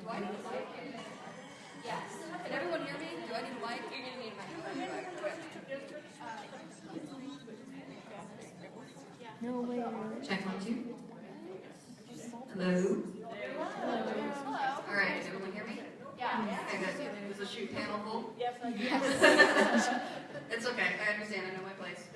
Do I need a mic? Yes. Can everyone hear me? Do I need a mic? You're going to need a mic. No way. Check 1, 2. Hello. Hello. All right, does everyone hear me? Yeah. Okay, good. Is the shoot panel full? Yes. It's okay. I understand. I know my place.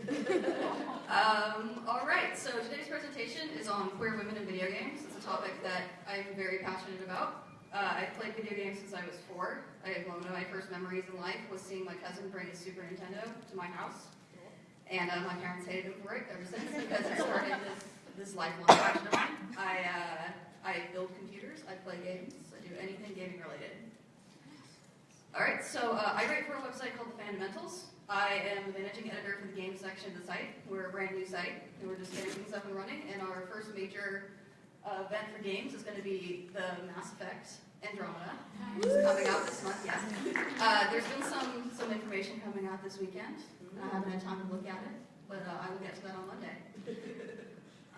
All right. So today's presentation is on queer women in video games. It's a topic that I'm very passionate about. I've played video games since I was 4. One of my first memories in life was seeing my cousin bring a Super Nintendo to my house. And my parents hated him for it ever since because it started this lifelong passion of mine. I build computers, I play games, I do anything gaming related. Alright, so I write for a website called Fandomentals. I am the managing editor for the game section of the site. We're a brand new site, and we're just getting things up and running, and our first major event for games is going to be the Mass Effect Andromeda, which is coming out this month, yes. There's been some information coming out this weekend. I haven't had time to look at it, but I will get to that on Monday.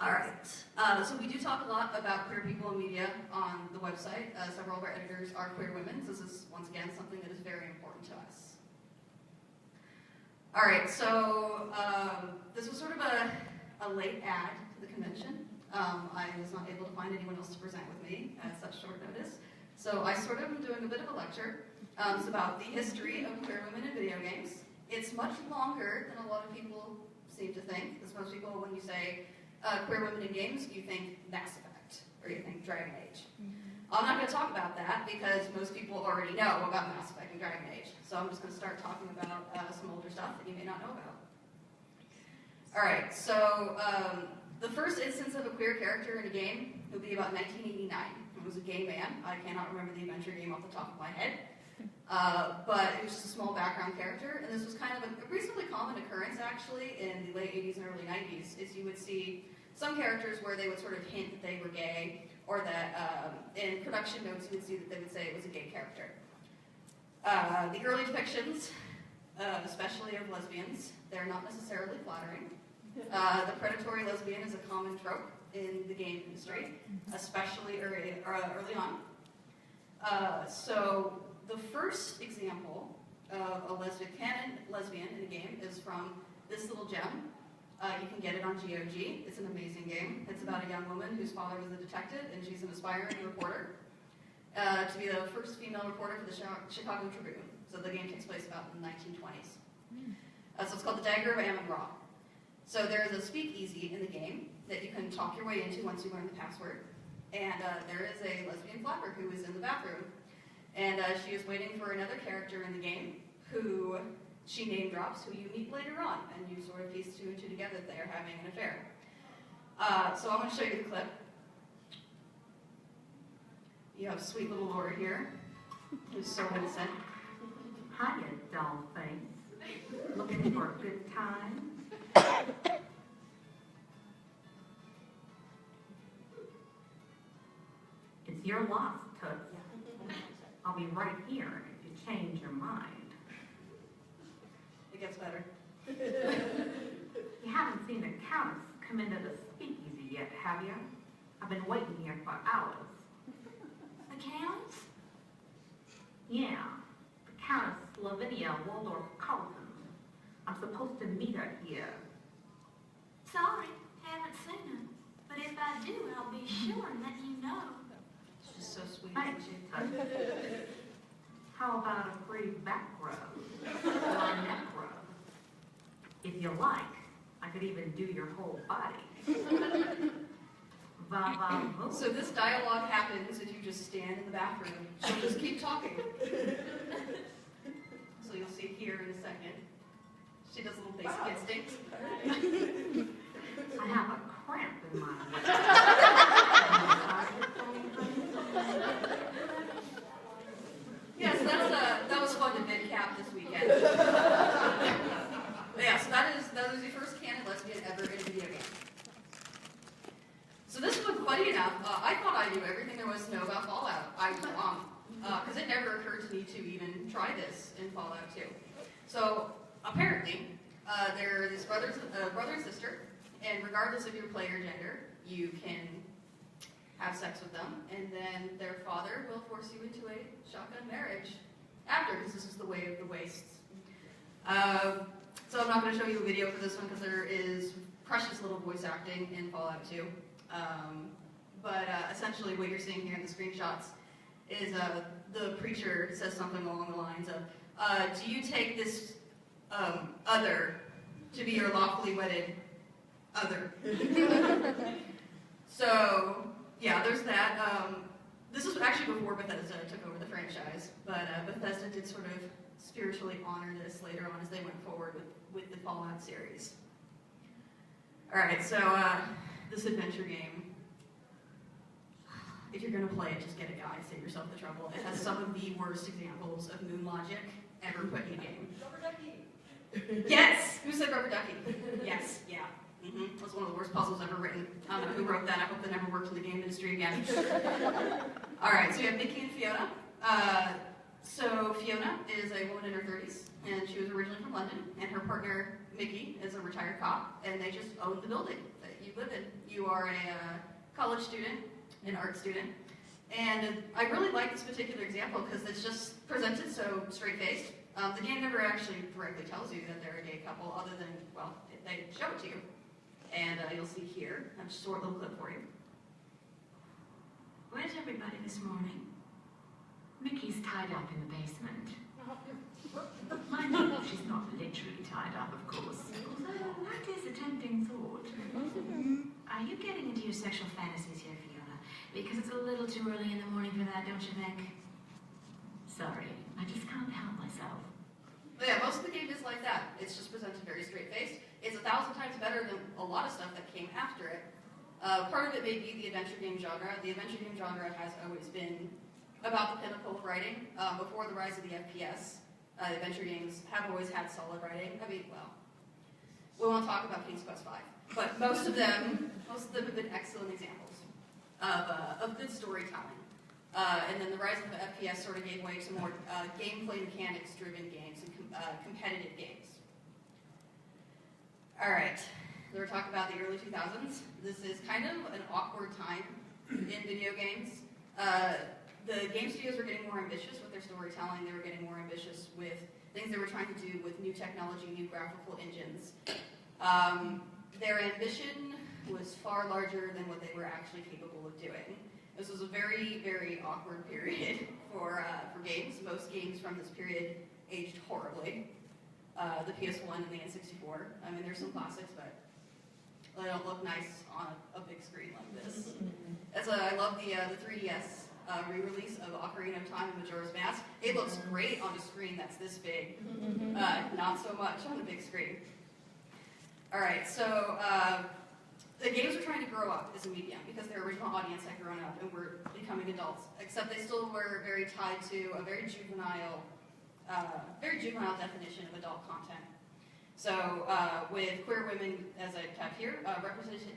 Alright, so we do talk a lot about queer people in media on the website. Several of our editors are queer women, so this is, once again, something that is very important to us. Alright, so this was sort of a late add to the convention. I was not able to find anyone else to present with me at such short notice. So I sort of am doing a bit of a lecture. It's about the history of queer women in video games. It's much longer than a lot of people seem to think, because most people, when you say queer women in games, you think Mass Effect, or you think Dragon Age. I'm not going to talk about that, because most people already know about Mass Effect and Dragon Age. So I'm just going to start talking about some older stuff that you may not know about. Alright, so the first instance of a queer character in a game would be about 1989. It was a gay man. I cannot remember the adventure game off the top of my head. But it was just a small background character, and this was kind of a reasonably common occurrence, actually, in the late 80s and early 90s, is you would see some characters where they would sort of hint that they were gay, or that in production notes you would see that they would say it was a gay character. The early depictions, especially of lesbians, they're not necessarily flattering. The predatory lesbian is a common trope in the game industry, especially early on. So the first example of a canon lesbian in a game is from this little gem. You can get it on GOG. It's an amazing game. It's about a young woman whose father was a detective, and she's an aspiring reporter to be the first female reporter for the Chicago Tribune. So the game takes place about in the 1920s. So it's called the Dagger of Ammon-Ra. So there is a speakeasy in the game that you can talk your way into once you learn the password. And there is a lesbian flapper who is in the bathroom. And she is waiting for another character in the game who she name drops, who you meet later on. And you sort of piece 2 and 2 together that they are having an affair. So I'm going to show you the clip. You have sweet little Laura here, who's so innocent. Hiya, doll face. Looking for a good time? It's your loss, Toots. I'll be right here if you change your mind. It gets better. You haven't seen the Countess come into the speakeasy yet, have you? I've been waiting here for hours. The Countess? Yeah, the Countess Lavinia Waldorf-Carlton. I'm supposed to meet her here. Sorry, haven't seen her. But if I do, I'll be sure and let you know. She's so sweet. Thanks, Toots. How about a free back rub or a neck rub? If you like, I could even do your whole body. Va va voom. So this dialogue happens if you just stand in the bathroom. She'll just keep talking. So you'll see here in a second. She does a little basic instinct. I have a cramp in my leg. Yes, that was fun to mid-cap this weekend. Yeah, so that is the first canon lesbian ever in a video game. So this one, funny enough, I thought I knew everything there was to know about Fallout. I was wrong, because it never occurred to me to even try this in Fallout 2. So apparently, they're this brother and sister, and regardless of your player gender, you can have sex with them, and then their father will force you into a shotgun marriage after, because this is the way of the wastes. So I'm not going to show you a video for this one because there is precious little voice acting in Fallout 2. But essentially what you're seeing here in the screenshots is the preacher says something along the lines of, do you take this other to be your lawfully wedded other? So, yeah, there's that. This was actually before Bethesda took over the franchise, but Bethesda did sort of spiritually honor this later on as they went forward with the Fallout series. Alright, so this adventure game, if you're going to play it, just get a guide, save yourself the trouble. It has some of the worst examples of moon logic ever put in a game. Rubber ducky. Yes! Who said rubber ducky? Yes, yeah. That's one of the worst puzzles ever written. I don't know who wrote that. I hope they never worked in the game industry again. Alright, so you have Mickey and Fiona. So Fiona is a woman in her 30s, and she was originally from London, and her partner, Mickey, is a retired cop, and they just own the building that you live in. You are a college student, an art student, and I really like this particular example because it's just presented so straight-faced. The game never actually directly tells you that they're a gay couple, other than, well, they show it to you. And you'll see here, I have just a short little clip for you. Where's everybody this morning? Mickey's tied up in the basement. Mind you, she's not literally tied up, of course. Although, that is a tempting thought. Are you getting into your sexual fantasies here, Fiona? Because it's a little too early in the morning for that, don't you think? Sorry, I just can't help myself. But yeah, most of the game is like that. It's just presented very straight-faced. It's 1,000 times better than a lot of stuff that came after it. Part of it may be the adventure game genre. The adventure game genre has always been about the pinnacle of writing. Before the rise of the FPS, adventure games have always had solid writing. I mean, well, we won't talk about King's Quest V, but most of them have been excellent examples of good storytelling. And then the rise of the FPS sort of gave way to more gameplay mechanics-driven games and competitive games. All right, we're talking about the early 2000s. This is kind of an awkward time in video games. The game studios were getting more ambitious with their storytelling. They were getting more ambitious with things they were trying to do with new technology, new graphical engines. Their ambition was far larger than what they were actually capable of doing. This was a very, very awkward period for games. Most games from this period aged horribly. The PS1 and the N64. I mean, there's some classics, but they don't look nice on a big screen like this. I love the 3DS re-release of Ocarina of Time and Majora's Mask. It looks great on a screen that's this big. Not so much on the big screen. Alright, so the games were trying to grow up as a medium because their original audience had grown up and were becoming adults, except they still were very tied to a very juvenile definition of adult content. So with queer women, as I have here,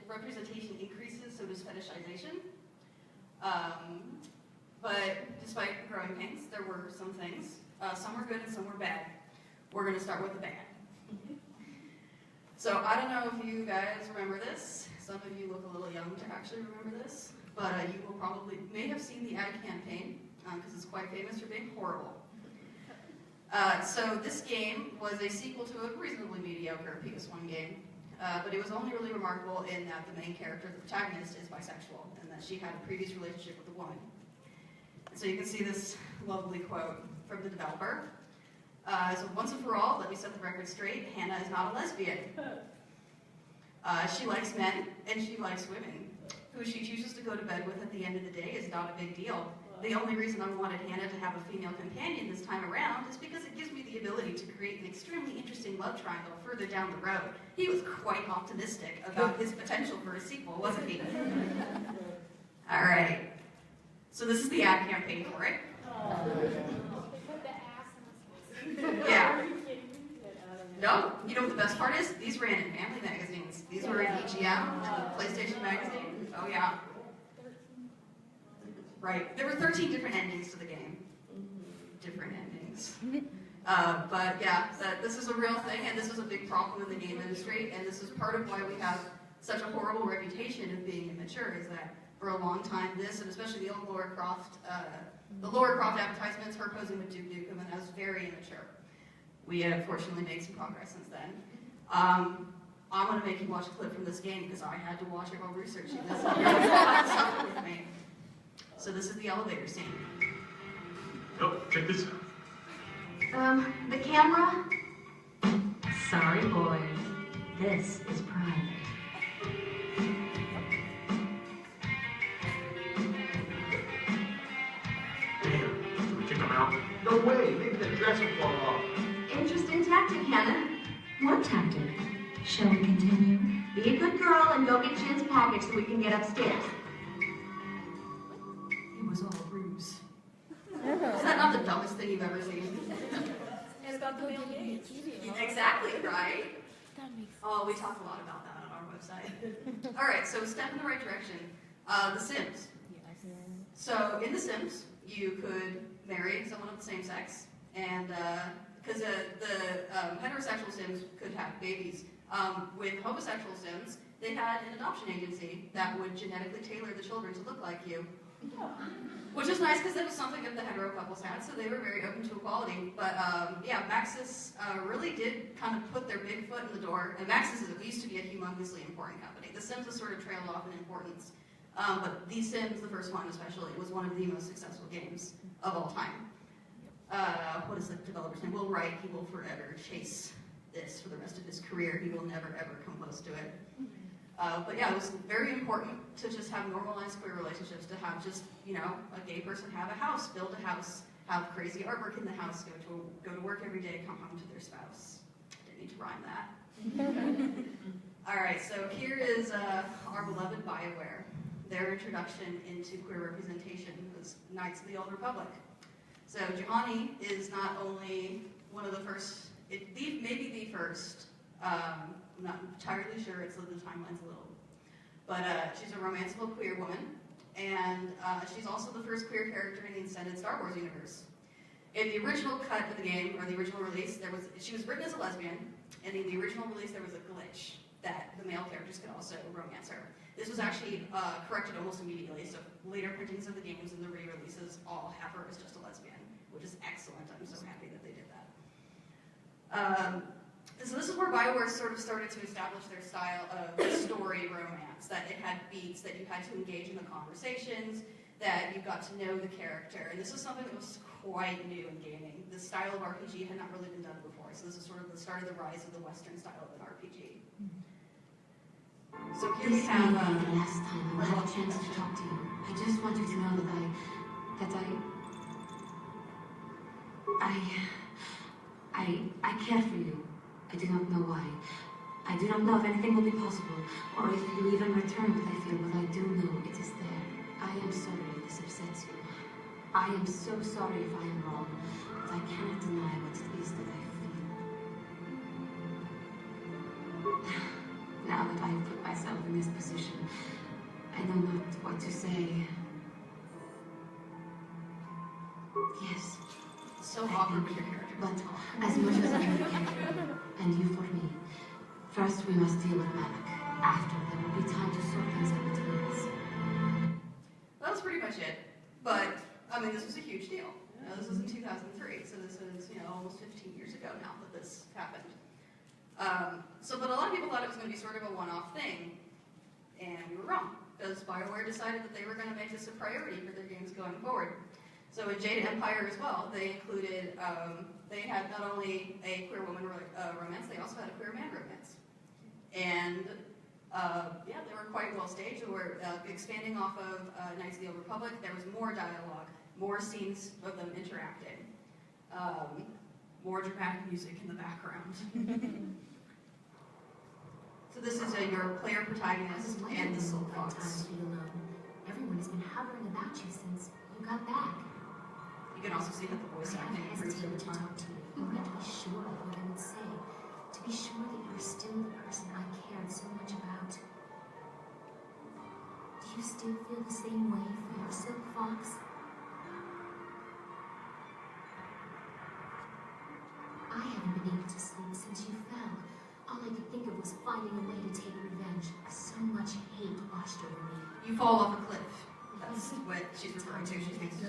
representation increases, so does fetishization. But despite growing pains, there were some things. Some were good and some were bad. We're going to start with the bad. So I don't know if you guys remember this. Some of you look a little young to actually remember this, but you may have seen the ad campaign because it's quite famous for being horrible. So this game was a sequel to a reasonably mediocre PS1 game, but it was only really remarkable in that the main character, the protagonist, is bisexual, and that she had a previous relationship with a woman. And so you can see this lovely quote from the developer. So once and for all, let me set the record straight, Hannah is not a lesbian. She likes men, and she likes women. Who she chooses to go to bed with at the end of the day is not a big deal. The only reason I wanted Hannah to have a female companion this time around is because it gives me the ability to create an extremely interesting love triangle further down the road. He was quite optimistic about his potential for a sequel, wasn't he? All right. So this is the ad campaign for it. Yeah. No, you know what the best part is? These ran in family magazines. These were in EGM, PlayStation magazine. Oh yeah. Right. There were 13 different endings to the game. Different endings. But yeah, this is a real thing, and this is a big problem in the game industry, and this is part of why we have such a horrible reputation of being immature, is that for a long time. This, and especially the old Laura Croft advertisements, her posing with Duke Nukem, and that was very immature. We have fortunately made some progress since then. I want to make you watch a clip from this game because I had to watch it while researching this. Suffer with me. So this is the elevator scene. Oh, check this out. The camera? Sorry, boys. This is private. Damn, should we kick them out? No way, maybe the dress will fall off. Interesting tactic, Hannah. What tactic? Shall we continue? Be a good girl and go get Chin's package so we can get upstairs. It was all a ruse. Is that not the dumbest thing you've ever seen? It's about the male gaze. Exactly, right? Oh, we talk a lot about that on our website. All right, so step in the right direction. The Sims. So in The Sims, you could marry someone of the same sex, and because the heterosexual Sims could have babies. With homosexual Sims, they had an adoption agency that would genetically tailor the children to look like you. Which is nice because that was something that the hetero couples had, so they were very open to equality. But yeah, Maxis really did kind of put their big foot in the door. And Maxis used to be a humongously important company. The Sims has sort of trailed off in importance. But The Sims, the first one especially, was one of the most successful games of all time. What is the developer's name? Will Wright. He will forever chase this for the rest of his career. He will never ever come close to it. But yeah, it was very important to just have normalized queer relationships, to have just, you know, a gay person have a house, build a house, have crazy artwork in the house, go to work every day, come home to their spouse. Didn't need to rhyme that. All right, so here is our beloved BioWare. Their introduction into queer representation was Knights of the Old Republic. So Juhani is not only one of the first, maybe the first, I'm not entirely sure, it's the timeline's a little, but she's a romanceable queer woman, and she's also the first queer character in the extended Star Wars universe. In the original cut of the game, or the original release, she was written as a lesbian, and in the original release there was a glitch that the male characters could also romance her. This was actually corrected almost immediately, so later printings of the games and the re-releases all have her as just a lesbian, which is excellent. I'm so happy that they did that. So this is where BioWare sort of started to establish their style of story romance, that it had beats, that you had to engage in the conversations, that you got to know the character. And this was something that was quite new in gaming. This style of RPG had not really been done before, so this is sort of the start of the rise of the Western style of an RPG. So here we have... the last time I will have a chance to talk to you. I just want you to know that I care for you. I do not know why. I do not know if anything will be possible, or if you even return what I feel, but I do know it is there. I am sorry if this upsets you. I am so sorry if I am wrong, but I cannot deny what it is that I feel. Now that I have put myself in this position, I know not what to say. Yes. So awkward with your character. But as much as I can, and you for me, first we must deal with Malak. After, there will be time to sort things out between us. That was pretty much it. But, I mean, this was a huge deal. You know, this was in 2003, so this is, you know, almost 15 years ago now that this happened. But a lot of people thought it was going to be sort of a one-off thing, and we were wrong, because BioWare decided that they were going to make this a priority for their games going forward. So in Jade Empire as well, they included, they had not only a queer woman romance, they also had a queer man romance. And yeah, they were quite well staged. They were expanding off of Knights of the Old Republic. There was more dialogue, more scenes of them interacting, more dramatic music in the background. So this is your player protagonist and the Soul Fox. Time to be alone. Everyone has been hovering about you since you got back. You can also see that the voice I acting have improves over hesitated to time. talk to you. I wanted to be sure of what I would say. To be sure that you are still the person I cared so much about. Do you still feel the same way for your Silk Fox? I haven't been able to sleep since you fell. All I could think of was finding a way to take revenge. So much hate washed over me. You fall off a cliff. That's what she's referring to.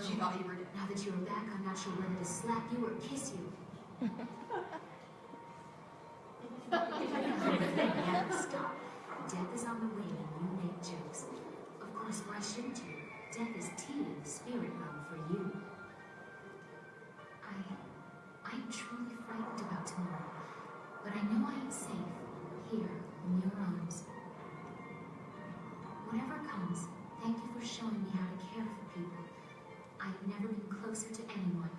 She thought you were dead. Now that you're back, I'm not sure whether to slap you or kiss you. Stop. Death is on the way and you make jokes. Of course, why shouldn't you? Death is tea in the spirit realm for you. I'm truly frightened about tomorrow, but I know I am safe here in your arms. Whatever comes, thank you for showing me how to care for people. I have never been closer to anyone.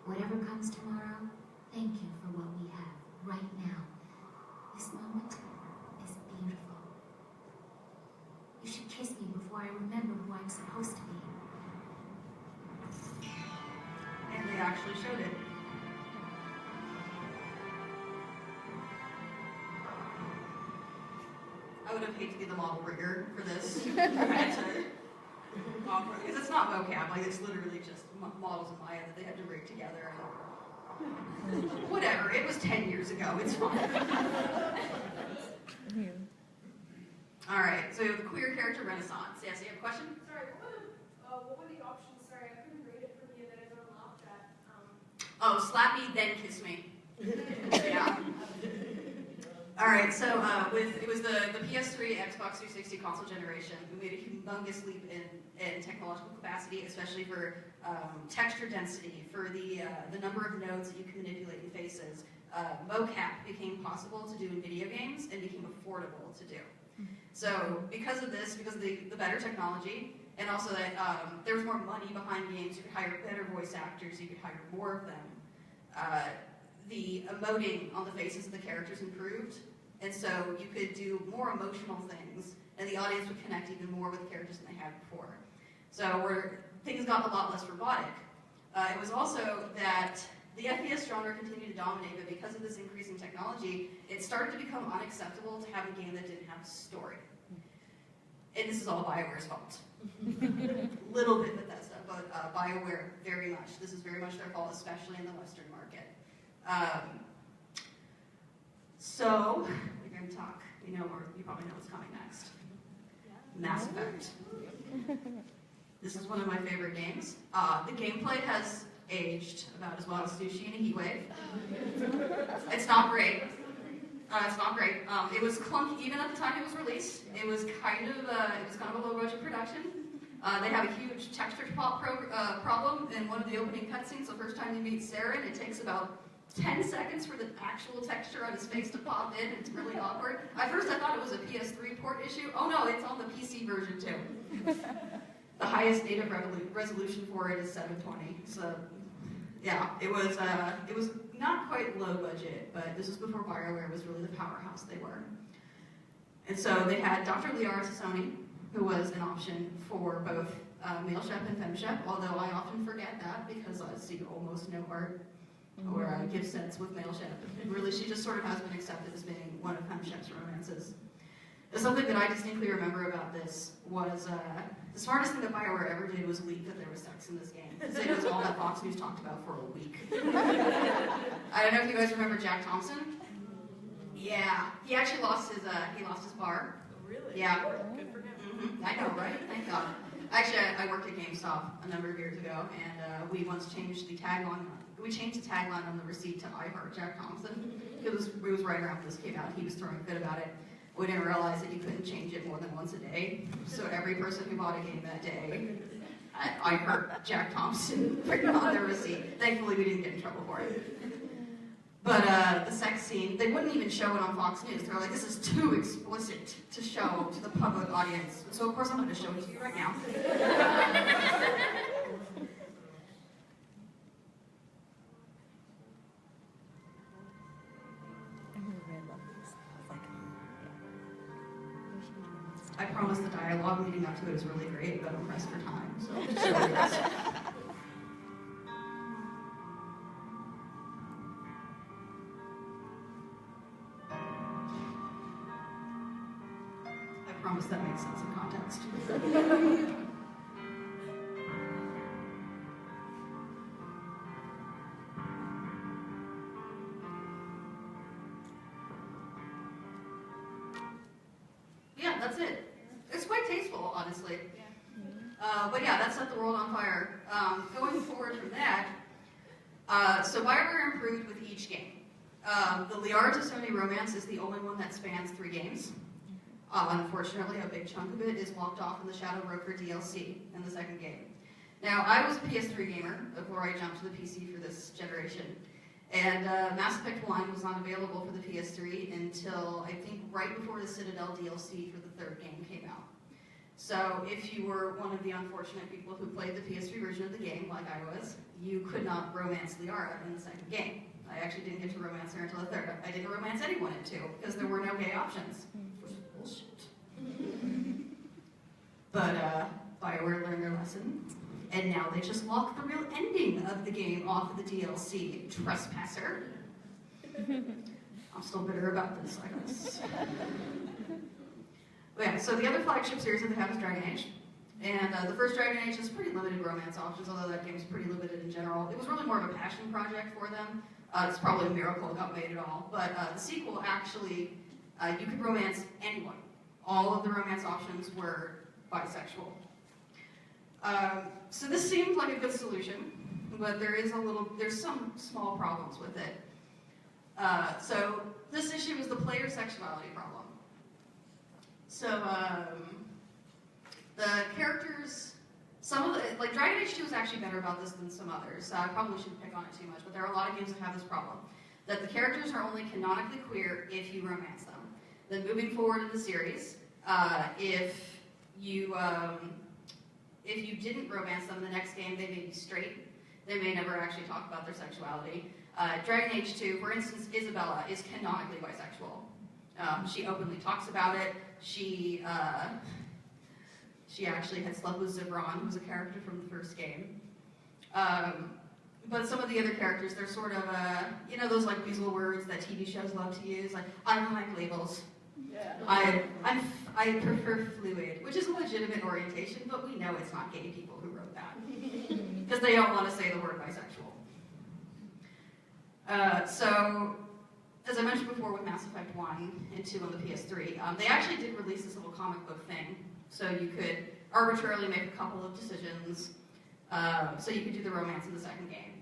Whatever comes tomorrow, thank you for what we have right now. This moment is beautiful. You should kiss me before I remember who I'm supposed to be. And they actually showed it. I would have hated to be the model rigger for this. Because it's not mocap, like it's literally just models in Maya that they had to rig together. And whatever, it was 10 years ago, it's fine. Alright, so the queer character renaissance. Yes, you have a question? Sorry, what were the options? Sorry, I couldn't read it from you that everyone laughed at. Oh, slap me, then kiss me. Yeah. Alright, so it was the PS3, Xbox 360 console generation. We made a humongous leap in technological capacity, especially for texture density, for the number of nodes that you can manipulate in faces. Mocap became possible to do in video games and became affordable to do. So because of this, because of the better technology, and also that there was more money behind games, you could hire better voice actors, you could hire more of them. The emoting on the faces of the characters improved, and so you could do more emotional things, and the audience would connect even more with the characters than they had before. So things got a lot less robotic. It was also that the FPS genre continued to dominate, but because of this increase in technology, it started to become unacceptable to have a game that didn't have a story. And this is all BioWare's fault. Little bit Bethesda, but BioWare very much. This is very much their fault, especially in the Western market. So, we're going to talk. You probably know what's coming next. Mass Effect. This is one of my favorite games. The gameplay has aged about as well as sushi in a heat wave. It's not great. It's not great. It was clunky even at the time it was released. It was kind of a low budget production. They have a huge texture problem in one of the opening cutscenes. The first time you meet Saren, it takes about 10 seconds for the actual texture on his face to pop in. It's really awkward. At first I thought it was a PS3 port issue. Oh no, it's on the PC version too. The highest native resolution for it is 720. So yeah, it was not quite low budget, but this was before BioWare was really the powerhouse they were. And so they had Dr. Liara Sassoni, who was an option for both male chef and femme chef, although I often forget that because I see almost no art or give sets with male chef. And really, she just sort of has been accepted as being one of femme chef's romances. Something that I distinctly remember about this was the smartest thing that BioWare ever did was leak that there was sex in this game. It was all that Fox News talked about for a week. I don't know if you guys remember Jack Thompson. Yeah, he actually lost his bar. Really? Yeah. Good for him. Mm-hmm. I know, right? Thank God. Actually, I worked at GameStop a number of years ago, and we once changed the tagline. We changed the tagline on the receipt to "I Heart Jack Thompson." It was right around when this came out. He was throwing a fit about it. We didn't realize that you couldn't change it more than once a day. So every person who bought a game that day, I heard Jack Thompson written on their receipt. Thankfully, we didn't get in trouble for it. But the sex scene, they wouldn't even show it on Fox News. They were like, this is too explicit to show to the public audience. So of course I'm going to show it to you right now. I promise the dialogue leading up to it is really great, but I'm pressed for time, so I'll just show you this. I promise that makes sense in context. Yeah, that's it. It's quite tasteful, honestly. But yeah, that set the world on fire. Going forward from that, so BioWare improved with each game. The Liara to Sony romance is the only one that spans 3 games. Unfortunately, a big chunk of it is locked off in the Shadow Broker DLC in the 2nd game. Now, I was a PS3 gamer before I jumped to the PC for this generation. And Mass Effect 1 was not available for the PS3 until, I think, right before the Citadel DLC for the 3rd game came out. So if you were one of the unfortunate people who played the PS3 version of the game, like I was, you could not romance Liara in the 2nd game. I actually didn't get to romance her until the 3rd. I didn't romance anyone in 2, because there were no gay options. Which is bullshit. But BioWare learned their lesson, and now they just lock the real ending of the game off of the DLC. Trespasser. I'm still bitter about this, I guess. But yeah, so the other flagship series that they have is Dragon Age. And the first Dragon Age has pretty limited romance options, although that game is pretty limited in general. It was really more of a passion project for them. It's probably a miracle it got made at all. But the sequel, actually, you could romance anyone. All of the romance options were bisexual. So this seemed like a good solution, but there's some small problems with it. So this issue is the player sexuality problem. So the characters, like Dragon Age 2 is actually better about this than some others. I probably shouldn't pick on it too much, but there are a lot of games that have this problem. That the characters are only canonically queer if you romance them. Then moving forward in the series, if you didn't romance them, the next game they may be straight. They may never actually talk about their sexuality. Dragon Age 2, for instance, Isabella is canonically bisexual. She openly talks about it. She actually had slept with Zivron, who's a character from the first game. But some of the other characters, they're sort of, those like weasel words that TV shows love to use, like, I don't like labels. Yeah. I prefer fluid, which is a legitimate orientation, but we know it's not gay people who wrote that. Because they don't want to say the word bisexual. So, as I mentioned before with Mass Effect 1 and 2 on the PS3, they actually did release this little comic book thing. So you could arbitrarily make a couple of decisions, so you could do the romance in the 2nd game.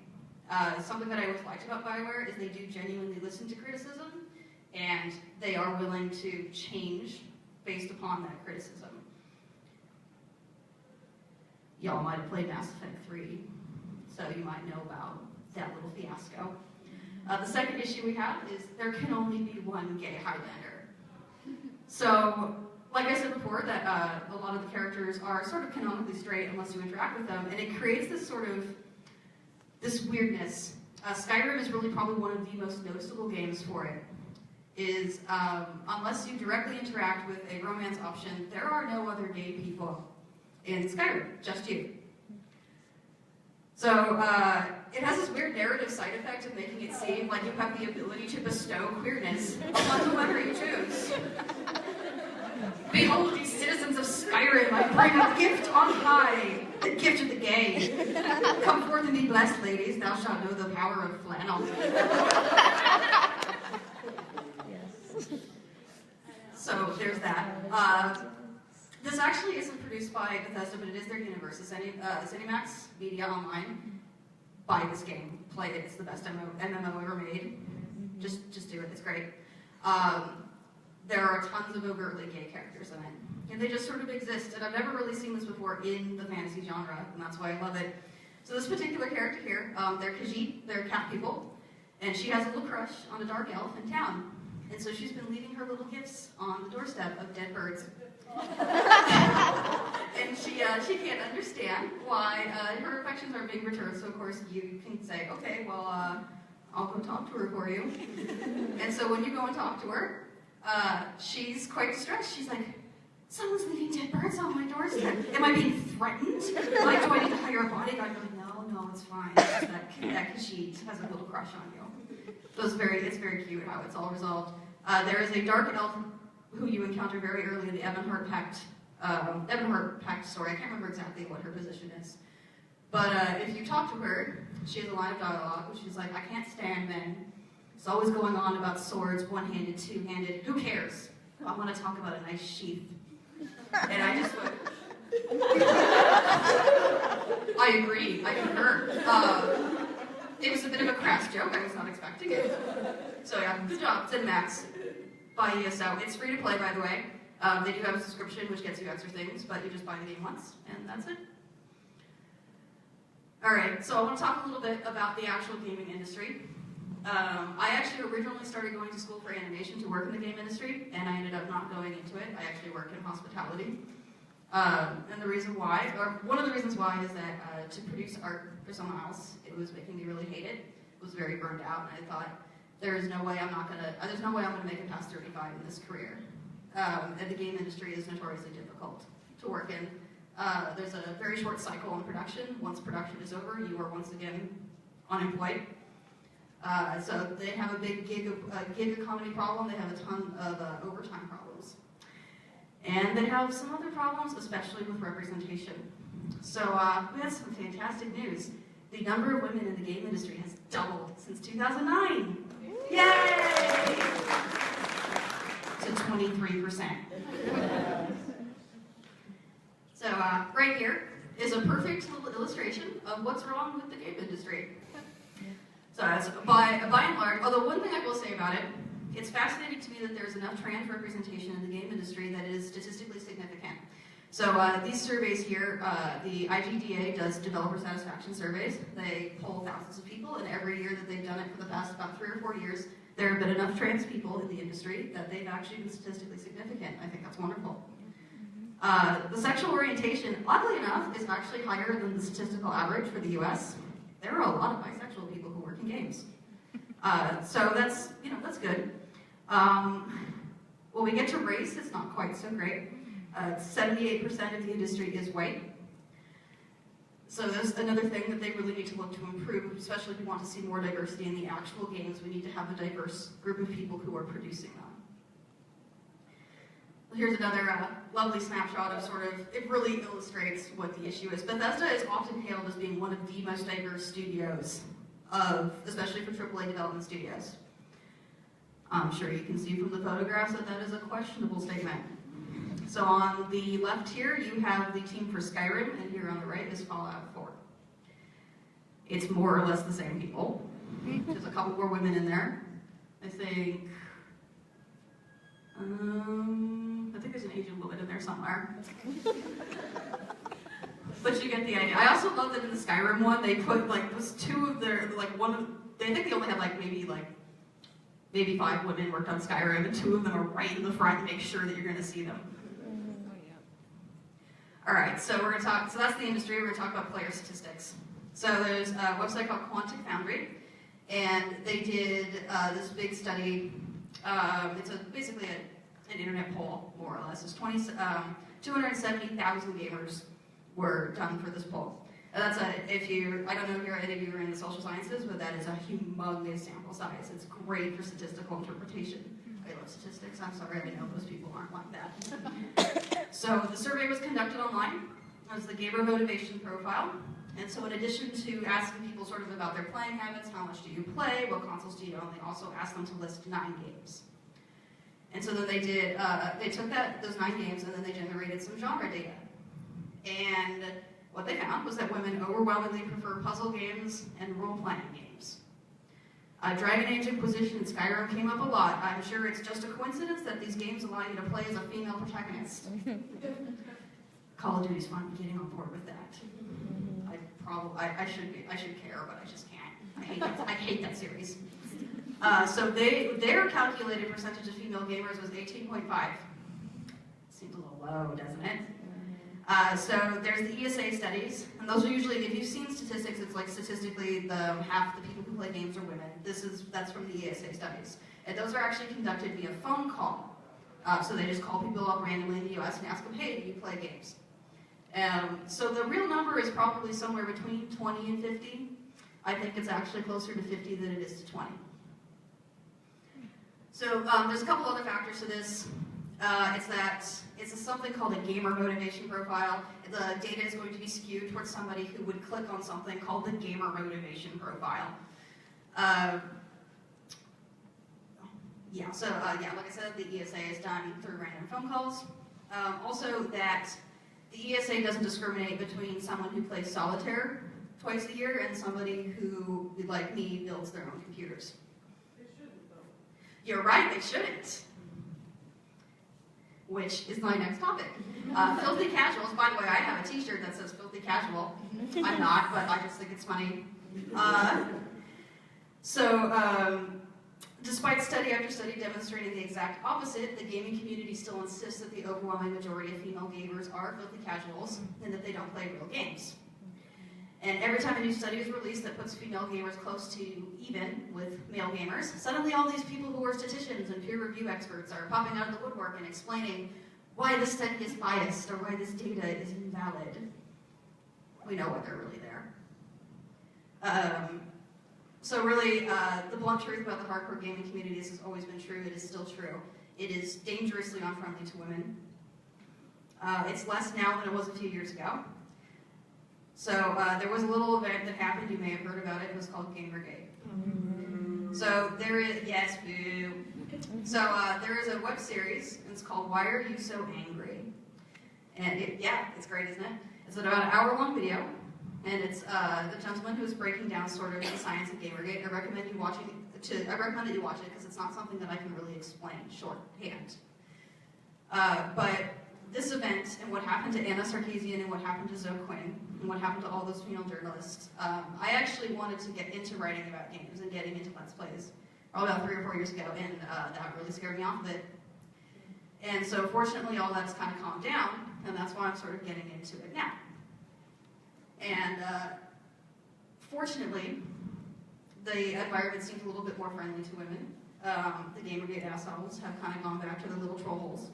Something that I always liked about BioWare is they do genuinely listen to criticism, and they are willing to change based upon that criticism. Y'all might have played Mass Effect 3, so you might know about that little fiasco. The second issue we have is there can only be one gay Highlander. So, like I said before, that a lot of the characters are sort of canonically straight unless you interact with them, and it creates this sort of, this weirdness. Skyrim is really probably one of the most noticeable games for it. Is, unless you directly interact with a romance option, there are no other gay people in Skyrim, just you. So, it has this weird narrative side effect of making it seem like you have the ability to bestow queerness upon whoever you choose. Behold, ye citizens of Skyrim, I bring a gift on high, the gift of the gay. Come forth and be blessed, ladies, thou shalt know the power of flannel. So, there's that. This actually isn't produced by Bethesda, but it is their universe. ZeniMax Media Online. Buy this game. Play it. It's the best MMO ever made. Just do it. It's great. There are tons of overtly gay characters in it. And they just sort of exist. And I've never really seen this before in the fantasy genre, and that's why I love it. So this particular character here, they're Khajiit. They're cat people. And she has a little crush on a dark elf in town. And so she's been leaving her little gifts on the doorstep of dead birds. And she can't understand why her affections are being returned, so of course you can say, okay, well, I'll go talk to her for you. And so when you go and talk to her, she's quite distressed. She's like, someone's leaving dead birds on my doorstep. Am I being threatened? Like, do I need to hire a bodyguard? I'm like, no, it's fine. It's just that Khajiit has a little crush on you. So it's very cute how it's all resolved. There is a dark elf who you encounter very early in the Ebonheart Pact story. I can't remember exactly what her position is. But if you talk to her, she has a line of dialogue which is like, I can't stand men. It's always going on about swords, one-handed, two-handed. Who cares? I want to talk about a nice sheath. And I just went, I agree. I concur. It was a bit of a crass joke. I was not expecting it. So yeah, good job. It's in Max by ESO. It's free to play, by the way. They do have a subscription, which gets you extra things, but you just buy the game once, and that's it. Alright, so I want to talk a little bit about the actual gaming industry. I actually originally started going to school for animation to work in the game industry, and I ended up not going into it. I actually work in hospitality. And the reason why, or one of the reasons why, is that to produce art for someone else, it was making me really hate it. I was very burned out, and I thought, there's no way I'm gonna make it past 35 in this career. And the game industry is notoriously difficult to work in. There's a very short cycle in production. Once production is over, you are once again unemployed. So they have a big gig economy problem. They have a ton of overtime problems. And they have some other problems, especially with representation. So we have some fantastic news. The number of women in the game industry has doubled since 2009. Yay! To 23%. So right here is a perfect little illustration of what's wrong with the game industry. So by and large, although one thing I will say about it, it's fascinating to me that there's enough trans representation in the game industry that is statistically significant. So these surveys here, the IGDA does developer satisfaction surveys. They poll thousands of people, and every year that they've done it for the past about 3 or 4 years, there have been enough trans people in the industry that they've actually been statistically significant. I think that's wonderful. The sexual orientation, oddly enough, is actually higher than the statistical average for the US. There are a lot of bisexual people who work in games. So that's, that's good. When we get to race, it's not quite so great. 78% of the industry is white. So that's another thing that they really need to look to improve, especially if we want to see more diversity in the actual games. We need to have a diverse group of people who are producing them. Here's another lovely snapshot of it really illustrates what the issue is. Bethesda is often hailed as being one of the most diverse studios, especially for AAA development studios. I'm sure you can see from the photographs that is a questionable statement. So on the left here, you have the team for Skyrim, and here on the right is Fallout 4. It's more or less the same people. There's a couple more women in there. I think there's an Asian woman in there somewhere. But you get the idea. I also love that in the Skyrim one, they put those two of their, I think they only have maybe 5 women worked on Skyrim, and 2 of them are right in the front to make sure that you're going to see them. Alright, so we're going to talk, so that's the industry, we're going to talk about player statistics. So there's a website called Quantic Foundry, and they did this big study. It's basically an internet poll, more or less. It's 270,000 gamers were done for this poll. And that's I don't know if any of you are in the social sciences, but that is a humongous sample size. It's great for statistical interpretation. I love statistics. I'm sorry, I know most people aren't like that. So the survey was conducted online. It was the gamer motivation profile. And so in addition to asking people about their playing habits, how much do you play, what consoles do you own, they also asked them to list 9 games. And so then they took those 9 games, and then they generated some genre data. And what they found was that women overwhelmingly prefer puzzle games and role-playing games. Dragon Age Inquisition and Skyrim came up a lot. I'm sure it's just a coincidence that these games allow you to play as a female protagonist. Call of Duty's finally getting on board with that. I should care, but I just can't. I hate that series. So their calculated percentage of female gamers was 18.5. Seems a little low, doesn't it? So there's the ESA studies, and those are usually, if you've seen statistics, it's statistically half the people who play games are women. That's from the ESA studies. And those are actually conducted via phone call. So they just call people up randomly in the US and ask them, hey, do you play games? So the real number is probably somewhere between 20 and 50. I think it's actually closer to 50 than it is to 20. So there's a couple other factors to this. It's something called a gamer motivation profile. The data is going to be skewed towards somebody who would click on something called the gamer motivation profile. Like I said, the ESA is done through random phone calls. Also that The ESA doesn't discriminate between someone who plays solitaire twice a year and somebody who, like me, builds their own computers. They shouldn't, though. You're right, they shouldn't. Which is my next topic. Filthy casuals. By the way, I have a t-shirt that says filthy casual. I'm not, but I just think it's funny. Despite study after study demonstrating the exact opposite, the gaming community still insists that the overwhelming majority of female gamers are filthy casuals and that they don't play real games. And every time a new study is released that puts female gamers close to even with male gamers, suddenly all these people who are statisticians and peer review experts are popping out of the woodwork and explaining why this study is biased or why this data is invalid. We know why they're really there. So really, the blunt truth about the hardcore gaming community, this has always been true, it is still true. It is dangerously unfriendly to women. It's less now than it was a few years ago. So there was a little event that happened, you may have heard about it, it was called Gamergate. So there is, yes, boo. So there is a web series, it's called Why Are You So Angry? And it's great, isn't it? It's about an hour-long video, and it's the gentleman who's breaking down sort of the science of Gamergate. I recommend that you watch it because it's not something that I can really explain shorthand. But this event and what happened to Anna Sarkeesian and what happened to Zoe Quinn and what happened to all those female journalists, I actually wanted to get into writing about games and getting into Let's Plays probably about 3 or 4 years ago, and that really scared me off of it. And so fortunately all that's kind of calmed down, and that's why I'm sort of getting into it now. And fortunately, the environment seems a little bit more friendly to women. The Gamergate assholes have kind of gone back to their little troll holes.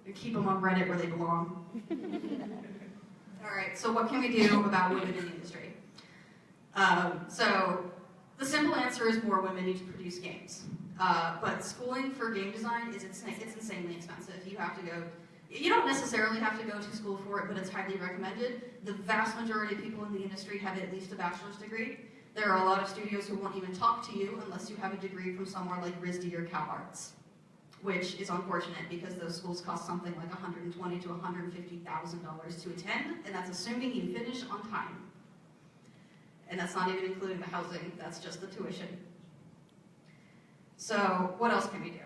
And keep them on Reddit where they belong. Alright, so what can we do about women in the industry? So the simple answer is more women need to produce games. But schooling for game design it's insanely expensive. You don't necessarily have to go to school for it, but it's highly recommended. The vast majority of people in the industry have at least a bachelor's degree. There are a lot of studios who won't even talk to you unless you have a degree from somewhere like RISD or CalArts, which is unfortunate because those schools cost something like $120,000 to $150,000 to attend, and that's assuming you finish on time. And that's not even including the housing, that's just the tuition. So what else can we do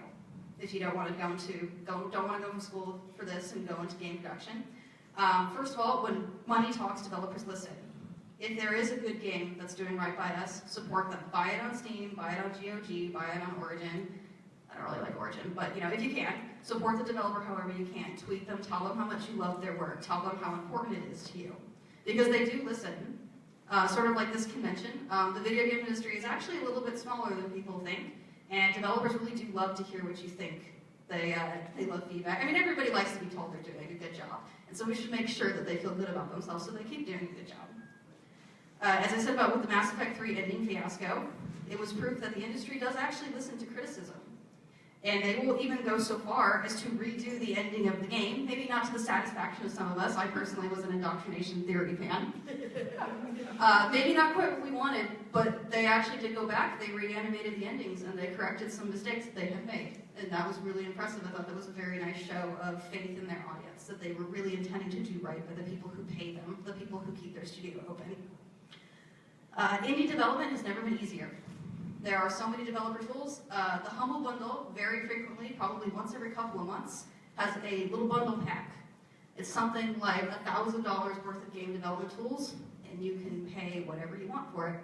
if you don't want to go to school for this and go into game production? First of all, when money talks, developers listen. If there is a good game that's doing right by us, support them. Buy it on Steam, buy it on GOG, buy it on Origin. I don't really like Origin, but if you can, support the developer however you can. Tweet them, tell them how much you love their work, tell them how important it is to you. Because they do listen. Sort of like this convention, the video game industry is actually a little bit smaller than people think, and developers really do love to hear what you think. They love feedback. I mean, everybody likes to be told they're doing a good job, and so we should make sure that they feel good about themselves so they keep doing a good job. As I said about with the Mass Effect 3 ending fiasco, it was proof that the industry does actually listen to criticism. And they will even go so far as to redo the ending of the game, maybe not to the satisfaction of some of us. I personally was an indoctrination theory fan. Maybe not quite what we wanted, but they actually did go back, they reanimated the endings, and they corrected some mistakes that they had made. And that was really impressive. I thought that was a very nice show of faith in their audience, that they were really intending to do right by the people who pay them, the people who keep their studio open. Indie development has never been easier. There are so many developer tools. The Humble Bundle, very frequently, probably once every couple of months, has a little bundle pack. It's something like $1,000 worth of game development tools, and you can pay whatever you want for it.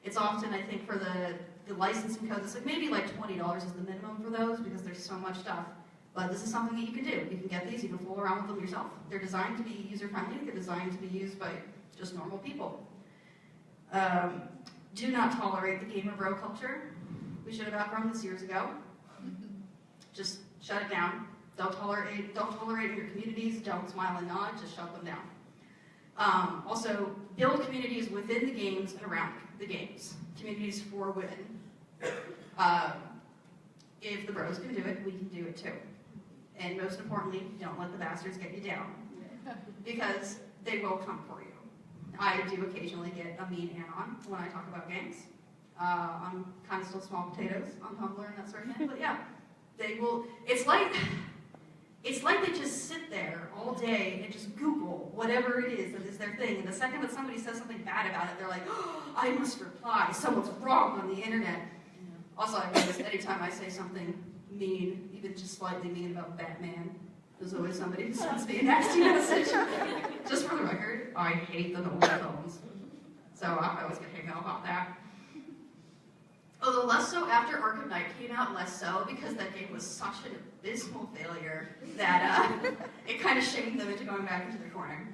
It's often, I think, for the licensing codes, it's like maybe like $20 is the minimum for those because there's so much stuff. But this is something that you can do. You can get these, you can fool around with them yourself. They're designed to be user-friendly, they're designed to be used by just normal people. Do not tolerate the gamer bro culture. We should have outgrown this years ago. Just shut it down. Don't tolerate in your communities. Don't smile and nod. Just shut them down. Also, build communities within the games and around the games. Communities for women. If the bros can do it, we can do it too. And most importantly, don't let the bastards get you down. Because they will come for you. I do occasionally get a mean anon when I talk about games. I'm kind of still small potatoes on Tumblr and that sort of thing, but yeah, they will. It's like they just sit there all all day and just Google whatever it is that is their thing. And the second that somebody says something bad about it, they're like, oh, I must reply. Someone's wrong on the internet. Also, I noticed anytime I say something mean, even just slightly mean about Batman, there's always somebody who sends me a nasty message. Just for the record, I hate the mobile phones. So I always get hate mail about that. Although less so after Arkham Knight came out, less so because that game was such an abysmal failure that it kind of shamed them into going back into the corner.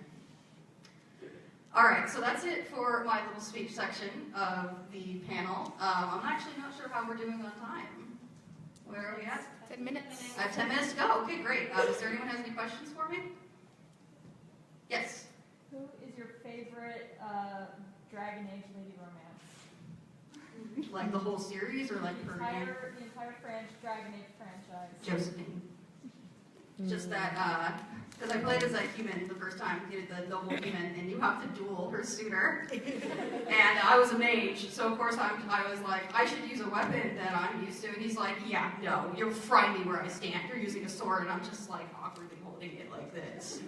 Alright, so that's it for my little speech section of the panel. I'm actually not sure how we're doing on time. Where are we at? 10 minutes. I have 10 minutes to go. Okay, great. Does there anyone have any questions for me? Yes? Who is your favorite Dragon Age lady romance? Like the whole series or like per game? The entire Dragon Age franchise. Josephine. Just that, because I played as a human the first time, you know, the noble human, and you have to duel her suitor. And I was a mage, so of course I was like, I should use a weapon that I'm used to, and he's like, yeah, no, you'll fry me where I stand. You're using a sword, and I'm just like awkwardly holding it like this.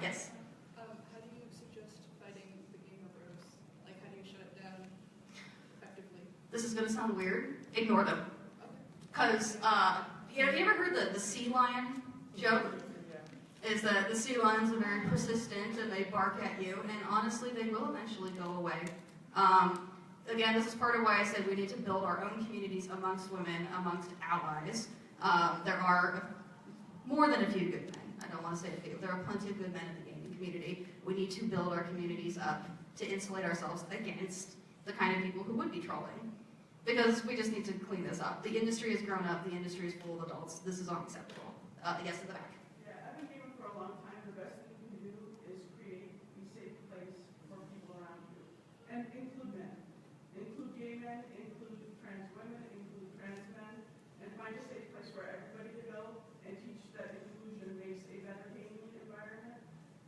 Yes? How do you suggest fighting the Game of Thrones? Like, how do you shut it down effectively? This is going to sound weird. Ignore them. Because, you ever heard the sea lion joke? Is that the sea lions are very persistent and they bark at you, and honestly, they will eventually go away. Again, this is part of why I said we need to build our own communities amongst women, amongst allies. There are more than a few good men. I don't want to say a few. There are plenty of good men in the gaming community. We need to build our communities up to insulate ourselves against the kind of people who would be trolling. Because we just need to clean this up. The industry has grown up. The industry is full of adults. This is unacceptable. Yes, in the back. Yeah, I've been gaming for a long time. The best thing you can do is create a safe place for people around you. And include men. Include gay men, include trans women, include trans men, and find a safe place for everybody to go and teach that inclusion makes a better gaming environment.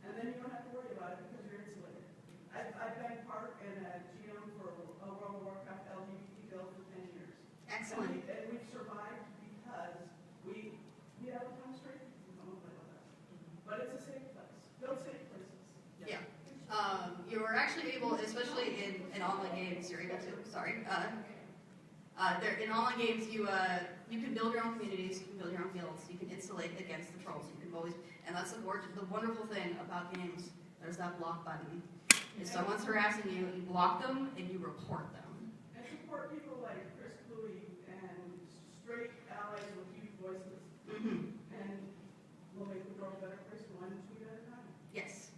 And then you don't have to worry about it because you're insulated. I've been part in a GM for a World of Warcraft LGBT build for 10 years. Excellent. And we've survived because we have a time straight. You come and play with us. But it's a safe place. Build safe places. Yeah. You are actually able, especially in online games, you're able to, sorry. In online games, you can build your own communities, you can build your own guilds, you can insulate against the trolls. You can always, and that's the wonderful thing about games. There's that block button. If someone's harassing you, you block them and you report them. And support people like Chris Cluey and straight allies with huge voices. Mm-hmm. And we'll make the world a better place one tweet at a time. Yes.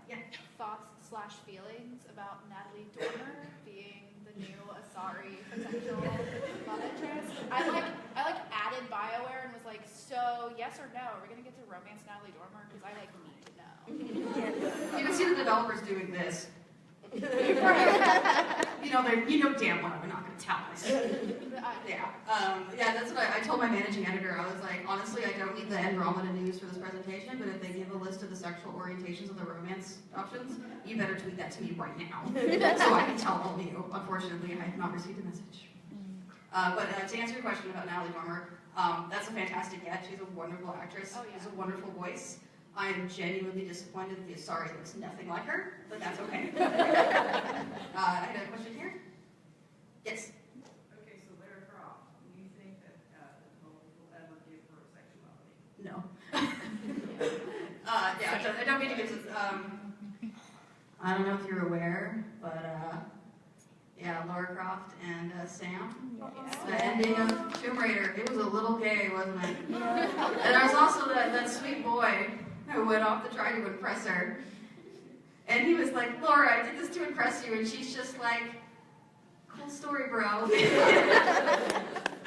Yeah. Thoughts/feelings about Natalie Dormer being the new Asari potential love interest? I added BioWare and was like, so yes or no, are we gonna get to romance Natalie Dormer? Because I need to know. You can see the developers doing this. You know damn well I'm not going to tell us. Yeah, that's what I told my managing editor. I was like, honestly, I don't need the Andromeda news for this presentation, but if they give a list of the sexual orientations of the romance options, you better tweet that to me right now, so I can tell all of you. Unfortunately, I have not received a message. But to answer your question about Natalie Dormer, that's a fantastic get. She's a wonderful actress. Oh, yeah. She has a wonderful voice. I am genuinely disappointed that the Asari looks nothing like her, but that's okay. I had a question here. Yes? Okay, so Lara Croft, do you think that the world will ever give her sexuality? No. I don't mean to get to, I don't know if you're aware, but Lara Croft and Sam, the ending of Tomb Raider, it was a little gay, wasn't it? And there was also that sweet boy who went off to try to impress her. And he was like, Laura, I did this to impress you, and she's just like, cool story, bro. I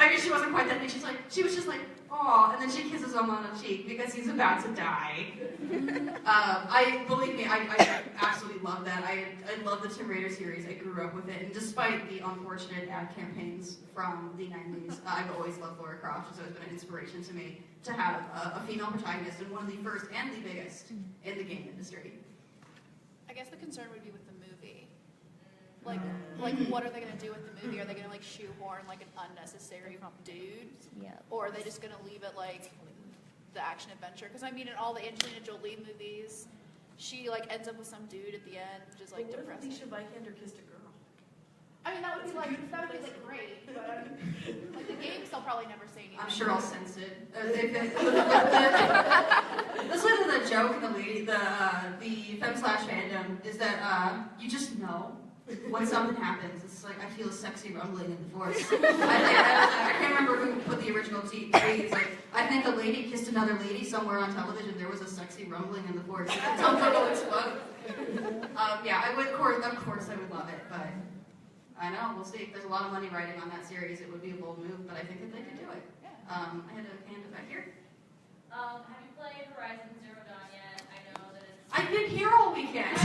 mean, she wasn't quite that big. She was just like, aw, and then she kisses him on the cheek because he's about to die. Believe me, I absolutely love that. I love the Tomb Raider series. I grew up with it, and despite the unfortunate ad campaigns from the 90s, I've always loved Lara Croft. It's always been an inspiration to me to have a female protagonist and one of the first and the biggest in the game industry. I guess the concern would be with the movie. Like what are they going to do with the movie? Are they going to shoehorn an unnecessary dude? Yeah. Or are they just going to leave it like the action adventure. Because I mean, in all the Angelina Jolie movies, she like ends up with some dude at the end, which is like depressing. Alicia Vikander kissed a girl. I mean, that would be like great, but like the games, they'll probably never say anything. I'm sure I'll sense it. This is the joke in the Fem/fandom is that you just know when something happens. It's like, I feel a sexy rumbling in the force. I can't remember who put the original tweet. It's like, I think a lady kissed another lady somewhere on television. There was a sexy rumbling in the force. Something will explode. Yeah, I would. Of course, I would love it, but I know, we'll see. If there's a lot of money riding on that series, it would be a bold move, but I think that they could do it. I had a hand it back here. Have you played Horizon Zero Dawn yet? I know that it's... I've been here all weekend.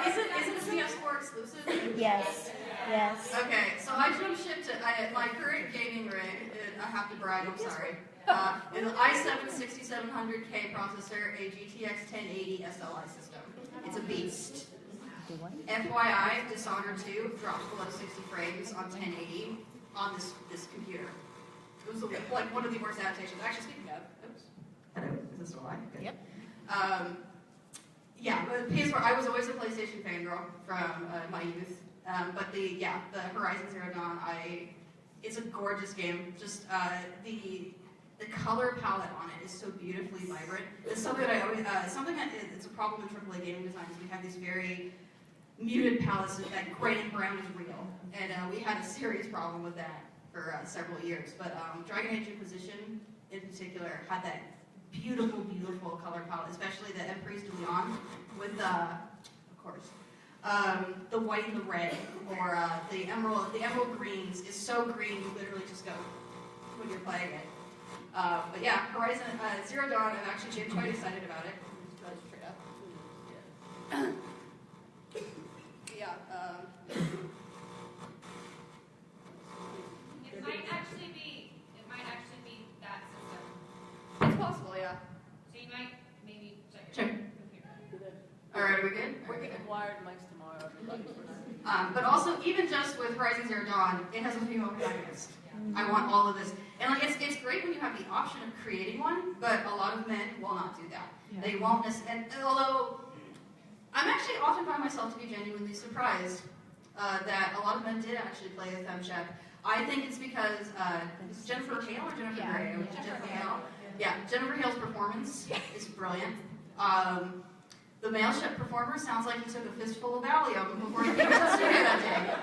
Isn't it PS4 exclusive? Yes. Yes. Okay, so I jump ship to my current gaming rig. I have to brag. I'm sorry. An i7 6700K processor, a GTX 1080 SLI system. It's a beast. FYI, Dishonored 2 drops below 60 frames on 1080 on this computer. It was like one of the worst adaptations. Actually, speaking of, oops. Hello, is this still live? Good. Yep. Yeah, but PS4, I was always a PlayStation fangirl from my youth. But the Horizon Zero Dawn, it's a gorgeous game. Just the color palette on it is so beautifully vibrant. It's so good. It's a problem in AAA gaming design is we have these very muted palettes that gray and brown is real, and we had a serious problem with that for several years. But Dragon Age Inquisition in particular had that beautiful, beautiful color palette, especially the Empress de Leon with of course. The white and the red, or the emerald greens is so green you literally just go when you're playing it. But yeah, Horizon Zero Dawn, I'm actually quite excited about it. Straight up. Yeah. It might actually be that system. It's possible, yeah. So you might maybe check Sure. your computer. All right, are we good? We're getting wired mics tomorrow. But also, even just with Horizon Zero Dawn, it has a female protagonist. I want all of this. And like, it's great when you have the option of creating one, but a lot of men will not do that. Yeah. They won't necessarily, although I'm actually often find myself to be genuinely surprised that a lot of men did actually play a femshep. I think it's because Jennifer Hale or Jennifer Grey? Jennifer Hale. Yeah, Jennifer Hale's performance is brilliant. The male shep performer sounds like he took a fistful of Valium before he came to the studio that day.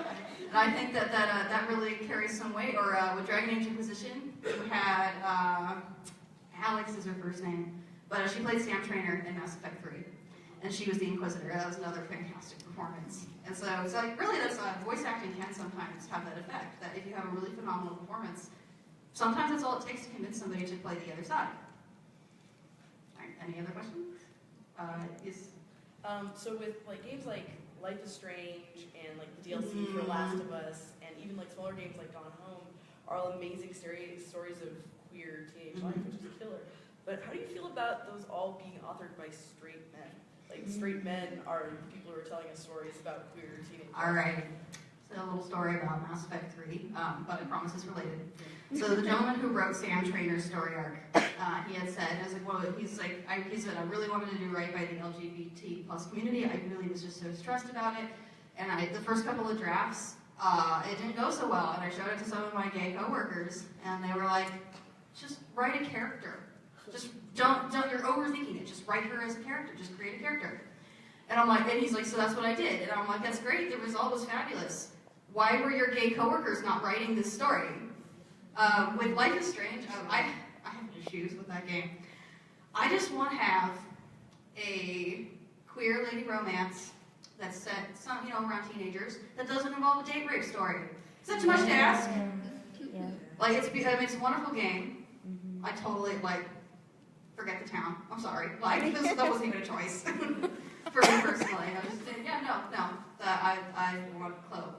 And I think that really carries some weight. Or with Dragon Age Inquisition, you had Alex is her first name, but she played Sam Traynor in Mass Effect 3, and she was the Inquisitor. That was another fantastic performance. And so like, really, that's voice acting can sometimes have that effect. That if you have a really phenomenal performance, sometimes that's all it takes to convince somebody to play the other side. All right, any other questions? Yes. So with like games like Life is Strange and like the DLC for Last of Us, and even like smaller games like Gone Home, are all amazing stories of queer teenage life, which is a killer. But how do you feel about those all being authored by straight men? Like straight men are the people who are telling us stories about queer teenage life. All right. So a little story about Mass Effect 3, but I promise it's related. So the gentleman who wrote Sam Trainor's story arc, he had said, I was like, well, he said, I really wanted to do right by the LGBT plus community. I really was just so stressed about it. And the first couple of drafts, it didn't go so well. And I showed it to some of my gay coworkers, and they were like, just write a character. Just don't, you're overthinking it. Just write her as a character. Just create a character. And I'm like, and he's like, so that's what I did. And I'm like, that's great. The result was fabulous. Why were your gay coworkers not writing this story? With Life is Strange, I have issues with that game. I just want to have a queer lady romance that's set, around teenagers that doesn't involve a date rape story. Is that too much to ask? Yeah. Like, it's a wonderful game. I totally, forget the town. I'm sorry. That wasn't even a choice. For me personally. I just did, I want Chloe.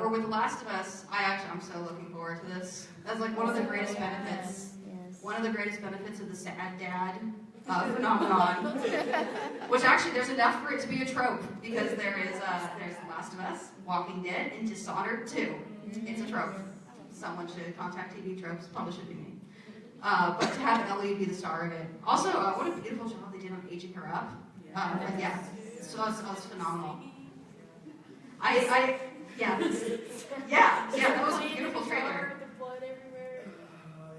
Or with The Last of Us, I'm so looking forward to this. That's like one of the greatest benefits. Yes. One of the greatest benefits of the sad dad phenomenon. Which actually, there's enough for it to be a trope, because there's The Last of Us, Walking Dead, and Dishonored 2. It's a trope. someone should contact TV Tropes. Probably should be me. But to have Ellie be the star of it. Also, what a beautiful job they did on aging her up. Yeah, so it was phenomenal. Yeah, that was a beautiful trailer. The blood everywhere.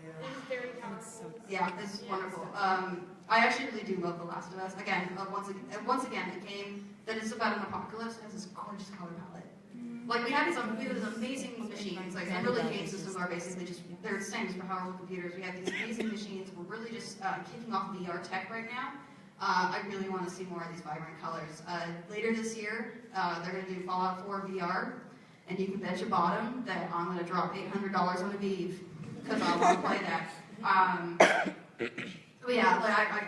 It was very powerful. Yeah, it's wonderful. I actually really do love The Last of Us. Again, once again, a game that is about an apocalypse has this gorgeous color palette. Like we have these amazing machines. Like and really, game systems are basically just they're the same as for powerful computers. We have these amazing machines. We're really just kicking off VR tech right now. I really want to see more of these vibrant colors. Later this year, they're going to do Fallout 4 VR, and you can bet your bottom that I'm going to drop $800 on a Vive because I want to play that. But yeah,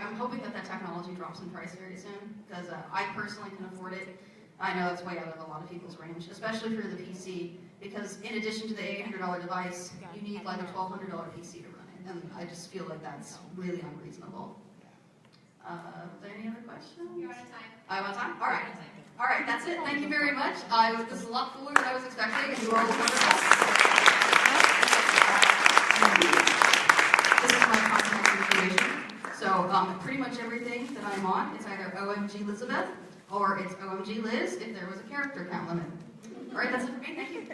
I'm hoping that technology drops in price very soon because I personally can afford it. I know it's way out of a lot of people's range, especially for the PC, because in addition to the $800 device, you need like a $1,200 PC to run it, and I just feel like that's really unreasonable. Are there any other questions? You're out of time. I'm out of time? All right, that's it. Thank you very much. This is a lot cooler than I was expecting, and you all look wonderful. This is my contact information. So pretty much everything that I'm on, it's either OMG Elizabeth or it's OMG Liz if there was a character count limit. All right, that's it for me. Thank you.